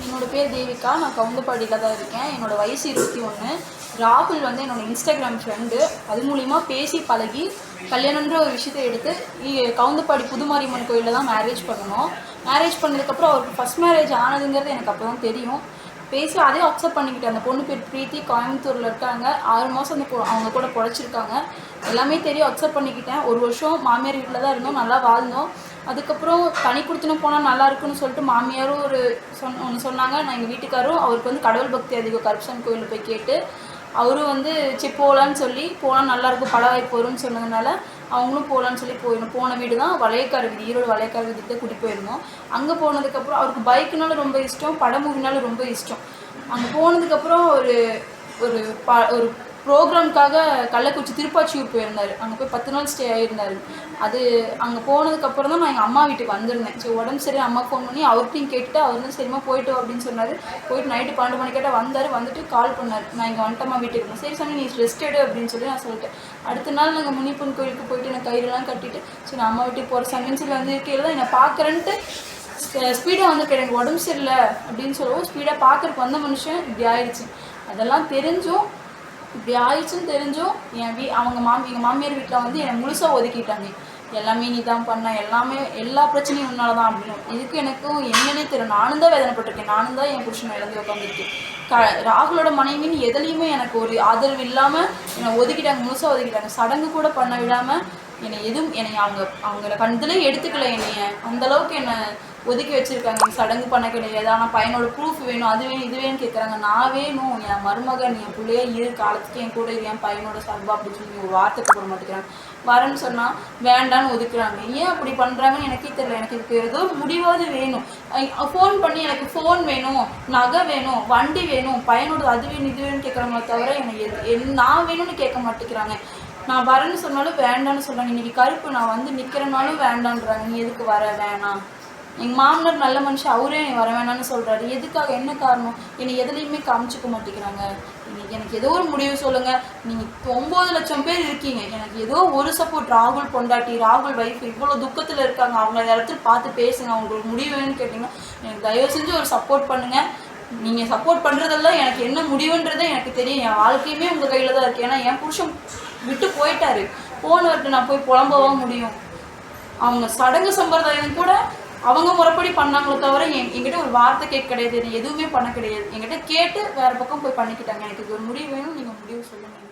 என்னோட பேர் தேவிகா. நான் கவுந்தப்பாடியில் தான் இருக்கேன். என்னோடய வயசு 21. ராகுல் வந்து என்னோடய இன்ஸ்டாகிராம் ஃப்ரெண்டு. அது மூலிமா பேசி பழகி கல்யாணன்ற ஒரு விஷயத்தை எடுத்து கவுந்தப்பாடி புதுமாரியம்மன் கோயிலில் தான் மேரேஜ் பண்ணணும். மேரேஜ் பண்ணதுக்கப்புறம் அவருக்கு ஃபஸ்ட் மேரேஜ் ஆனதுங்கிறது எனக்கு அப்போ தான் தெரியும். பேசி அதையும் அக்செப்ட் பண்ணிக்கிட்டேன். அந்த பொண்ணு பேர் பிரீத்தி, கோயம்புத்தூரில் இருக்காங்க. 6 மாதம் அந்த அவங்க கூட பொழைச்சிருக்காங்க. எல்லாமே தெரியும், அக்செப்ட் பண்ணிக்கிட்டேன். 1 வருஷம் மாமியார் வீட்டில் தான் இருந்தோம், நல்லா வாழ்ந்தோம். அதுக்கப்புறம் தனி கொடுத்துன்னு போனால் நல்லா இருக்குன்னு சொல்லிட்டு மாமியாரும் ஒன்று சொன்னாங்க. நான் எங்கள் வீட்டுக்காரும் அவருக்கு வந்து கடவுள் பக்தி அதிகம், கருப்பசாமி கோயிலில் போய் கேட்டு அவரும் வந்து சரி போகலான்னு சொல்லி போனால் நல்லாயிருக்கும், பல வாய்ப்பு வரும்னு சொன்னதுனால அவங்களும் போகலான்னு சொல்லி போன வீடு தான் வளையக்கார வீடு, ஈரோடு வளையக்கார வீட்டுக்கு கூட்டி போயிருந்தோம். அங்கே போனதுக்கப்புறம் அவருக்கு பைக்குனாலும் ரொம்ப இஷ்டம், படம் மூவினாலும் ரொம்ப இஷ்டம். அங்கே போனதுக்கப்புறம் ஒரு ப்ரோக்ராமுக்காக கள்ளக்குறிச்சி திருப்பாச்சியூர் போயிருந்தார். அங்கே போய் 10 நாள் ஸ்டே ஆகியிருந்தார். அது அங்கே போனதுக்கப்புறம் தான் நான் எங்கள் அம்மா வீட்டுக்கு வந்திருந்தேன். சரி உடம்பு சரி, அம்மா ஃபோன் பண்ணி அவர்கிட்டையும் கேட்டுட்டு அவர் வந்து சரிம்மா போய்ட்டு அப்படின்னு சொன்னார். போயிட்டு நைட்டு 12 மணி கேட்டால் வந்தார். வந்துட்டு கால் பண்ணார், நான் இங்கே வந்துட்டம்மா வீட்டுக்கு இருந்தேன். சரி சாமி நீ ரெஸ்ட் எடு அப்படின்னு சொல்லி நான் சொல்லிட்டேன். அடுத்த நாள் நாங்கள் முனிப்பன் கோயிலுக்கு போயிட்டு எனக்கு கயிறுலாம் கட்டிட்டு சரி நான் அம்மா வீட்டுக்கு போகிற சாமின்னு சொல்லி வந்து இருக்கையில் தான் என்னை பார்க்குறேன்ட்டு ஸ்பீடாக வந்துட்டு எனக்கு உடம்பு சரியில்லை அப்படின்னு சொல்லவும் ஸ்பீடாக பார்க்குறக்கு வந்த மனுஷன் இப்படி ஆயிடுச்சு. அதெல்லாம் தெரிஞ்சும் இப்படி ஆயிடுச்சுன்னு தெரிஞ்சும் எங்கள் மாமியார் வீட்டில் வந்து என்னை முழுசாக ஒதுக்கிட்டாங்க. எல்லாமே நீ தான் பண்ண, எல்லா பிரச்சனையும் உன்னால தான் அப்படின்னு. இதுக்கு எனக்கும் என்னன்னே தெரியும். நானும் தான் வேதனைப்பட்டிருக்கேன். நானும் தான் என் புருஷனை இழந்து உட்காந்துருக்கேன். ராகுலோட மனைவின்னு எதுலேயுமே எனக்கு ஒரு ஆதரவு இல்லாமல் என்னை ஒதுக்கிட்டாங்க, முழுசாக ஒதுக்கிட்டாங்க. சடங்கு கூட பண்ண விடாமல் என்னை அவங்கள கண்டிலே எடுத்துக்கல. என்னைய அந்தளவுக்கு என்னை ஒதுக்கி வச்சுருக்காங்க. சடங்கு பண்ண கிடையாது, ஆனால் பையனோட ப்ரூஃப் வேணும், அது வேணும், இது வேணும்னு கேட்குறாங்க. நான் வேணும், என் மருமகன் என் பிள்ளையே காலத்துக்கு என் கூட என் பையனோட சார்பா அப்படின்னு சொல்லி ஒரு வார்த்தை போட மாட்டேங்கிறாங்க. வரேன்னு சொன்னால் வேண்டான்னு ஒதுக்குறாங்க. ஏன் அப்படி பண்ணுறாங்கன்னு எனக்கே தெரியல. எனக்கு இதுக்கு ஏதோ முடிவாது வேணும். ஃபோன் பண்ணி எனக்கு ஃபோன் வேணும், நகை வேணும், வண்டி வேணும், பையனோட அது வேணும், இது வேணும்னு கேட்குறாங்களே தவிர நான் வேணும்னு கேட்க மாட்டேங்கிறாங்க. நான் வரேன்னு சொன்னாலும் வேண்டான்னு சொல்கிறாங்க. இன்றைக்கி கருப்பு நான் வந்து நிற்கிறனாலும் வேண்டான்றாங்க. நீ எதுக்கு வர, வேணாம். எங்கள் மாமனார் நல்ல மனுஷன், அவரே என்னை வர வேணான்னு சொல்கிறாரு. எதுக்காக, என்ன காரணம்? என்னை எதுலேயுமே காமிச்சிக்க மாட்டேங்கிறாங்க. இன்றைக்கி எனக்கு ஏதோ ஒரு முடிவு சொல்லுங்கள். நீங்கள் 9 லட்சம் பேர் இருக்கீங்க, எனக்கு ஏதோ ஒரு சப்போர்ட். ராகுல் பொண்டாட்டி, ராகுல் வைஃப் இவ்வளோ துக்கத்தில் இருக்காங்க, அவங்கள இடத்துல பார்த்து பேசுங்க. அவங்களுக்கு முடிவு வேணும்னு கேட்டிங்கன்னா எனக்கு தயவு செஞ்சு ஒரு சப்போர்ட் பண்ணுங்கள். நீங்கள் சப்போர்ட் பண்ணுறதெல்லாம் எனக்கு என்ன முடிவுன்றதே எனக்கு தெரியும். என் வாழ்க்கையுமே உங்கள் கையில் தான் இருக்குது. ஏன்னா என் புருஷன் விட்டு போயிட்டாரு. போனவர்கிட்ட நான் போய் புலம்பவா முடியும்? அவங்க சடங்கு சம்பிரதாயம் கூட அவங்க முறைப்படி பண்ணாங்களே தவிர என்கிட்ட ஒரு வார்த்தை கேட்க கிடையாது, எதுவுமே பண்ண கிடையாது. என்கிட்ட கேட்டு வேறு பக்கம் போய் பண்ணிக்கிட்டாங்க. எனக்கு இது ஒரு முடிவு வேணும், நீங்கள் முடிவு சொல்லுங்கள்.